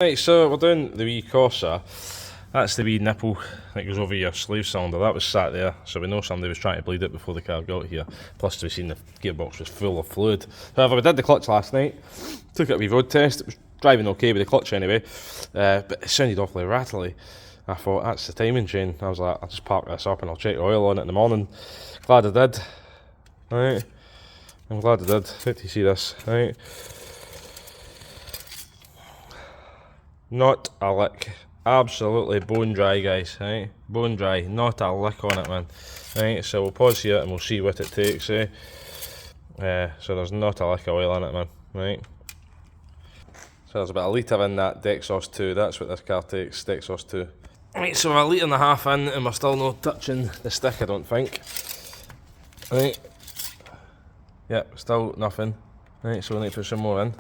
Right, so we're doing the wee Corsa. That's the wee nipple that goes over your slave cylinder. That was sat there, so we know somebody was trying to bleed it before the car got here. Plus, we've seen the gearbox was full of fluid. However, we did the clutch last night. Took it a wee road test. It was driving okay with the clutch anyway, but it sounded awfully rattly. I thought, that's the timing chain. I was like, I'll just park this up and I'll check the oil on it in the morning. Glad I did. Right, I'm glad I did. Wait till you see this. Right. Not a lick. Absolutely bone dry, guys, right? Bone dry, not a lick on it, man. Right, so we'll pause here and we'll see what it takes, eh? So there's not a lick of oil in it, man, right? So there's about a litre in that Dexos 2, that's what this car takes, Dexos 2. Right, so we're a litre and a half in and we're still not touching the stick, I don't think. Right. Yep, still nothing. Right, so we need to put some more in.